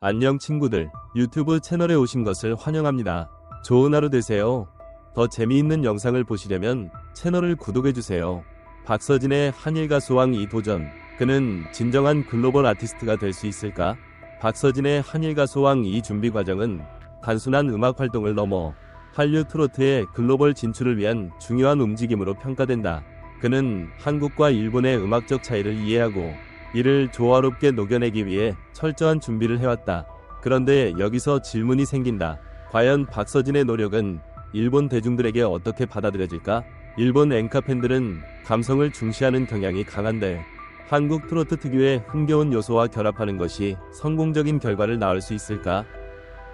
안녕 친구들, 유튜브 채널에 오신 것을 환영합니다. 좋은 하루 되세요. 더 재미있는 영상을 보시려면 채널을 구독해주세요. 박서진의 한일 가수왕 2 도전. 그는 진정한 글로벌 아티스트가 될 수 있을까? 박서진의 한일 가수왕 2 준비 과정은 단순한 음악 활동을 넘어 한류 트로트의 글로벌 진출을 위한 중요한 움직임으로 평가된다. 그는 한국과 일본의 음악적 차이를 이해하고 이를 조화롭게 녹여내기 위해 철저한 준비를 해왔다. 그런데 여기서 질문이 생긴다. 과연 박서진의 노력은 일본 대중들에게 어떻게 받아들여질까? 일본 엔카 팬들은 감성을 중시하는 경향이 강한데 한국 트로트 특유의 흥겨운 요소와 결합하는 것이 성공적인 결과를 낳을 수 있을까?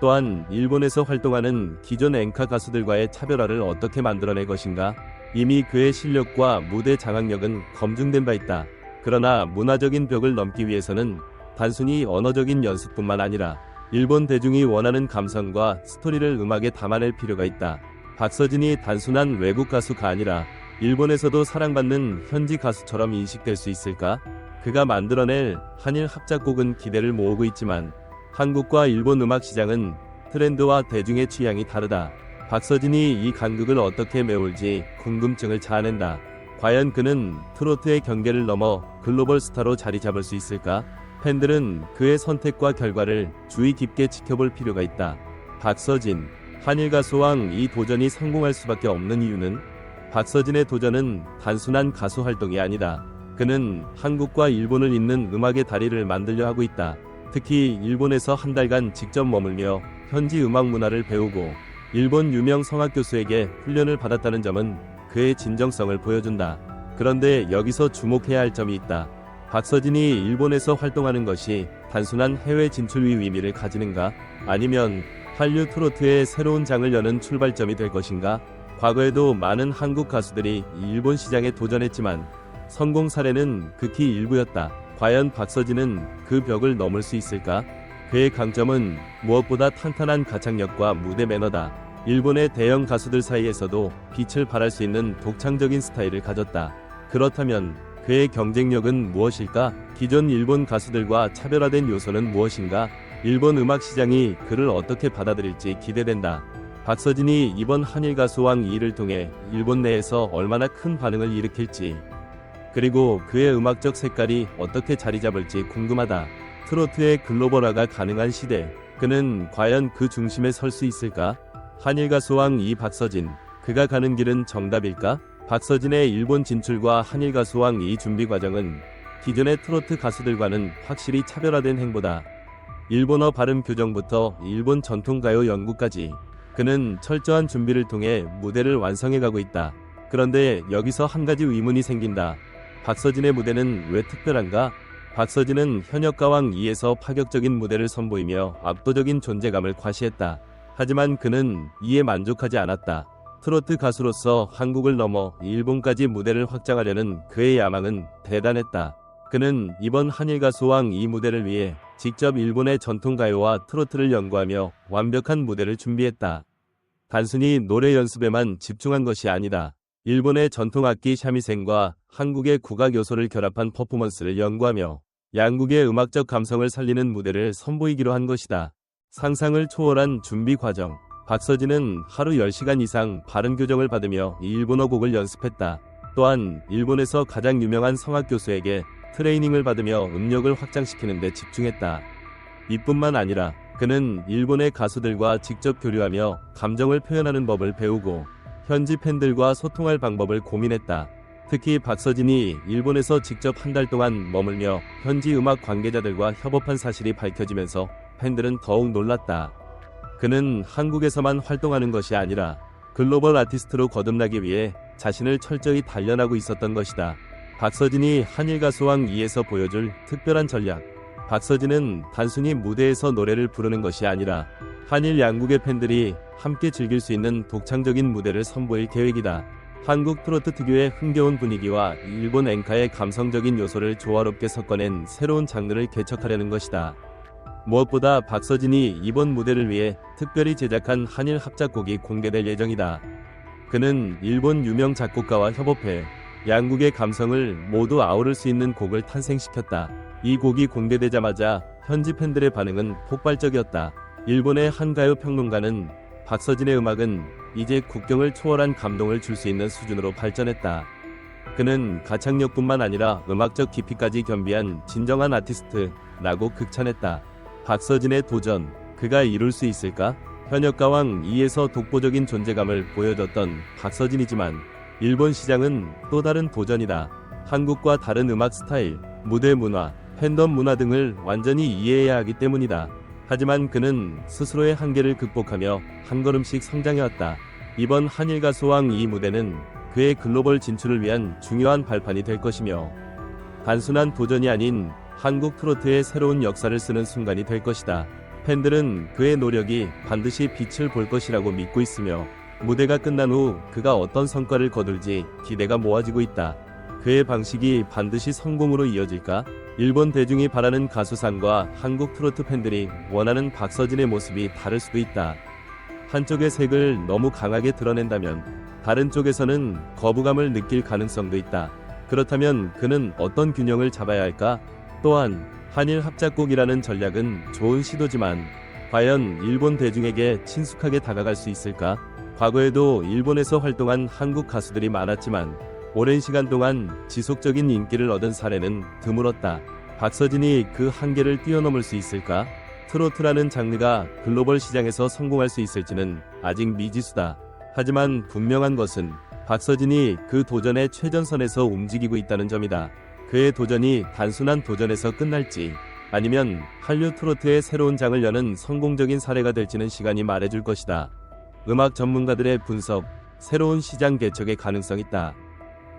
또한 일본에서 활동하는 기존 엔카 가수들과의 차별화를 어떻게 만들어낼 것인가? 이미 그의 실력과 무대 장악력은 검증된 바 있다. 그러나 문화적인 벽을 넘기 위해서는 단순히 언어적인 연습뿐만 아니라 일본 대중이 원하는 감성과 스토리를 음악에 담아낼 필요가 있다. 박서진이 단순한 외국 가수가 아니라 일본에서도 사랑받는 현지 가수처럼 인식될 수 있을까? 그가 만들어낼 한일 합작곡은 기대를 모으고 있지만 한국과 일본 음악 시장은 트렌드와 대중의 취향이 다르다. 박서진이 이 간극을 어떻게 메울지 궁금증을 자아낸다. 과연 그는 트로트의 경계를 넘어 글로벌 스타로 자리 잡을 수 있을까? 팬들은 그의 선택과 결과를 주의 깊게 지켜볼 필요가 있다. 박서진, 한일 가수왕 2 도전이 성공할 수밖에 없는 이유는? 박서진의 도전은 단순한 가수 활동이 아니다. 그는 한국과 일본을 잇는 음악의 다리를 만들려 하고 있다. 특히 일본에서 한 달간 직접 머물며 현지 음악 문화를 배우고 일본 유명 성악 교수에게 훈련을 받았다는 점은 그의 진정성을 보여준다. 그런데 여기서 주목해야 할 점이 있다. 박서진이 일본에서 활동하는 것이 단순한 해외 진출의 의미를 가지는가? 아니면 한류 트로트의 새로운 장을 여는 출발점이 될 것인가? 과거에도 많은 한국 가수들이 일본 시장에 도전했지만 성공 사례는 극히 일부였다. 과연 박서진은 그 벽을 넘을 수 있을까? 그의 강점은 무엇보다 탄탄한 가창력과 무대 매너다. 일본의 대형 가수들 사이에서도 빛을 발할 수 있는 독창적인 스타일을 가졌다. 그렇다면 그의 경쟁력은 무엇일까? 기존 일본 가수들과 차별화된 요소는 무엇인가? 일본 음악 시장이 그를 어떻게 받아들일지 기대된다. 박서진이 이번 한일 가수왕 2를 통해 일본 내에서 얼마나 큰 반응을 일으킬지, 그리고 그의 음악적 색깔이 어떻게 자리 잡을지 궁금하다. 트로트의 글로벌화가 가능한 시대, 그는 과연 그 중심에 설 수 있을까? 한일 가수왕 2 박서진, 그가 가는 길은 정답일까? 박서진의 일본 진출과 한일 가수왕 2 준비 과정은 기존의 트로트 가수들과는 확실히 차별화된 행보다. 일본어 발음 교정부터 일본 전통가요 연구까지 그는 철저한 준비를 통해 무대를 완성해가고 있다. 그런데 여기서 한 가지 의문이 생긴다. 박서진의 무대는 왜 특별한가? 박서진은 현역 가왕 2에서 파격적인 무대를 선보이며 압도적인 존재감을 과시했다. 하지만 그는 이에 만족하지 않았다. 트로트 가수로서 한국을 넘어 일본까지 무대를 확장하려는 그의 야망은 대단했다. 그는 이번 한일 가수왕 2 무대를 위해 직접 일본의 전통가요와 트로트를 연구하며 완벽한 무대를 준비했다. 단순히 노래 연습에만 집중한 것이 아니다. 일본의 전통악기 샤미센과 한국의 국악 요소를 결합한 퍼포먼스를 연구하며 양국의 음악적 감성을 살리는 무대를 선보이기로 한 것이다. 상상을 초월한 준비 과정. 박서진은 하루 10시간 이상 발음 교정을 받으며 일본어 곡을 연습했다. 또한 일본에서 가장 유명한 성악 교수에게 트레이닝을 받으며 음력을 확장시키는 데 집중했다. 이뿐만 아니라 그는 일본의 가수들과 직접 교류하며 감정을 표현하는 법을 배우고 현지 팬들과 소통할 방법을 고민했다. 특히 박서진이 일본에서 직접 한 달 동안 머물며 현지 음악 관계자들과 협업한 사실이 밝혀지면서 팬들은 더욱 놀랐다. 그는 한국에서만 활동하는 것이 아니라 글로벌 아티스트로 거듭나기 위해 자신을 철저히 단련하고 있었던 것이다. 박서진이 한일 가수왕 2에서 보여줄 특별한 전략. 박서진은 단순히 무대에서 노래를 부르는 것이 아니라 한일 양국의 팬들이 함께 즐길 수 있는 독창적인 무대를 선보일 계획이다. 한국 트로트 특유의 흥겨운 분위기와 일본 엔카의 감성적인 요소를 조화롭게 섞어낸 새로운 장르를 개척하려는 것이다. 무엇보다 박서진이 이번 무대를 위해 특별히 제작한 한일 합작곡이 공개될 예정이다. 그는 일본 유명 작곡가와 협업해 양국의 감성을 모두 아우를 수 있는 곡을 탄생시켰다. 이 곡이 공개되자마자 현지 팬들의 반응은 폭발적이었다. 일본의 한 가요 평론가는 박서진의 음악은 이제 국경을 초월한 감동을 줄 수 있는 수준으로 발전했다. 그는 가창력뿐만 아니라 음악적 깊이까지 겸비한 진정한 아티스트라고 극찬했다. 박서진의 도전, 그가 이룰 수 있을까? 현역가왕 2에서 독보적인 존재감을 보여줬던 박서진이지만 일본 시장은 또 다른 도전이다. 한국과 다른 음악 스타일, 무대 문화, 팬덤 문화 등을 완전히 이해해야 하기 때문이다. 하지만 그는 스스로의 한계를 극복하며 한 걸음씩 성장해왔다. 이번 한일 가수왕 2 무대는 그의 글로벌 진출을 위한 중요한 발판이 될 것이며 단순한 도전이 아닌 한국 트로트의 새로운 역사를 쓰는 순간이 될 것이다. 팬들은 그의 노력이 반드시 빛을 볼 것이라고 믿고 있으며 무대가 끝난 후 그가 어떤 성과를 거둘지 기대가 모아지고 있다. 그의 방식이 반드시 성공으로 이어질까? 일본 대중이 바라는 가수상과 한국 트로트 팬들이 원하는 박서진의 모습이 다를 수도 있다. 한쪽의 색을 너무 강하게 드러낸다면 다른 쪽에서는 거부감을 느낄 가능성도 있다. 그렇다면 그는 어떤 균형을 잡아야 할까? 또한 한일 합작곡이라는 전략은 좋은 시도지만 과연 일본 대중에게 친숙하게 다가갈 수 있을까? 과거에도 일본에서 활동한 한국 가수들이 많았지만 오랜 시간 동안 지속적인 인기를 얻은 사례는 드물었다. 박서진이 그 한계를 뛰어넘을 수 있을까? 트로트라는 장르가 글로벌 시장에서 성공할 수 있을지는 아직 미지수다. 하지만 분명한 것은 박서진이 그 도전의 최전선에서 움직이고 있다는 점이다. 그의 도전이 단순한 도전에서 끝날지 아니면 한류 트로트의 새로운 장을 여는 성공적인 사례가 될지는 시간이 말해줄 것이다. 음악 전문가들의 분석, 새로운 시장 개척의 가능성이 있다.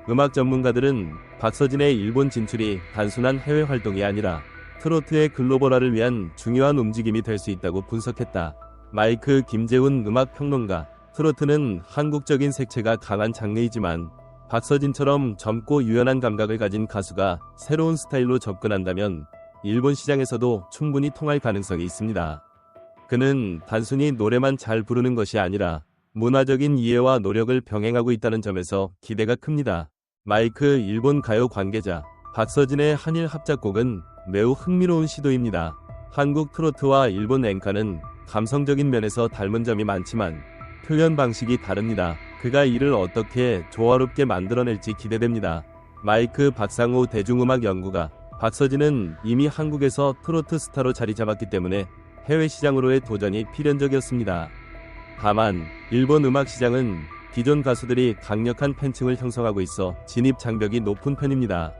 음악 전문가들은 박서진의 일본 진출이 단순한 해외 활동이 아니라 트로트의 글로벌화를 위한 중요한 움직임이 될 수 있다고 분석했다. 마이크 김재훈 음악평론가, 트로트는 한국적인 색채가 강한 장르이지만 박서진처럼 젊고 유연한 감각을 가진 가수가 새로운 스타일로 접근한다면 일본 시장에서도 충분히 통할 가능성이 있습니다. 그는 단순히 노래만 잘 부르는 것이 아니라 문화적인 이해와 노력을 병행하고 있다는 점에서 기대가 큽니다. 마이크 일본 가요 관계자, 박서진의 한일 합작곡은 매우 흥미로운 시도입니다. 한국 트로트와 일본 엔카는 감성적인 면에서 닮은 점이 많지만 표현 방식이 다릅니다. 그가 이를 어떻게 조화롭게 만들어낼지 기대됩니다. 마이크 박상호 대중음악 연구가, 박서진은 이미 한국에서 트로트 스타로 자리 잡았기 때문에 해외 시장으로의 도전이 필연적이었습니다. 다만 일본 음악 시장은 기존 가수들이 강력한 팬층을 형성하고 있어 진입 장벽이 높은 편입니다.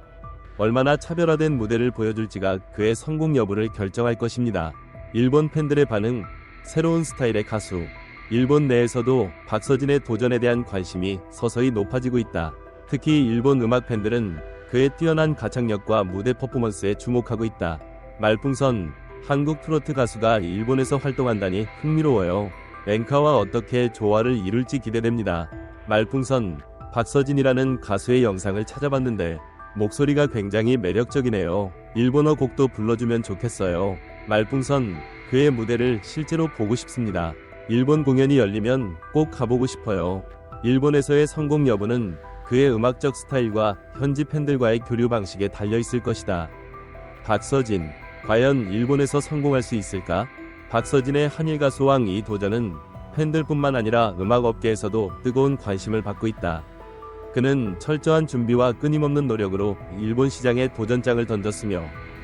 얼마나 차별화된 무대를 보여줄지가 그의 성공 여부를 결정할 것입니다. 일본 팬들의 반응, 새로운 스타일의 가수. 일본 내에서도 박서진의 도전에 대한 관심이 서서히 높아지고 있다. 특히 일본 음악 팬들은 그의 뛰어난 가창력과 무대 퍼포먼스에 주목하고 있다. 말풍선, 한국 트로트 가수가 일본에서 활동한다니 흥미로워요. 엔카와 어떻게 조화를 이룰지 기대됩니다. 말풍선, 박서진이라는 가수의 영상을 찾아봤는데 목소리가 굉장히 매력적이네요. 일본어 곡도 불러주면 좋겠어요. 말풍선, 그의 무대를 실제로 보고 싶습니다. 일본 공연이 열리면 꼭 가보고 싶어요. 일본에서의 성공 여부는 그의 음악적 스타일과 현지 팬들과의 교류 방식에 달려있을 것이다. 박서진, 과연 일본에서 성공할 수 있을까? 박서진의 한일 가수왕 2 도전은 팬들뿐만 아니라 음악업계에서도 뜨거운 관심을 받고 있다. 그는 철저한 준비와 끊임없는 노력으로 일본 시장에 도전장을 던졌으며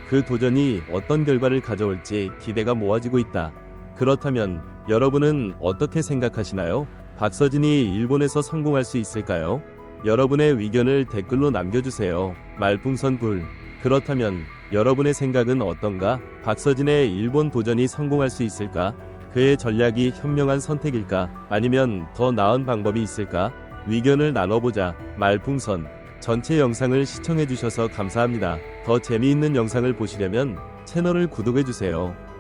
그 도전이 어떤 결과를 가져올지 기대가 모아지고 있다. 그렇다면 여러분은 어떻게 생각하시나요? 박서진이 일본에서 성공할 수 있을까요? 여러분의 의견을 댓글로 남겨주세요. 말풍선 불. 그렇다면 여러분의 생각은 어떤가? 박서진의 일본 도전이 성공할 수 있을까? 그의 전략이 현명한 선택일까? 아니면 더 나은 방법이 있을까? 의견을 나눠보자. 말풍선. 전체 영상을 시청해주셔서 감사합니다. 더 재미있는 영상을 보시려면 채널을 구독해주세요.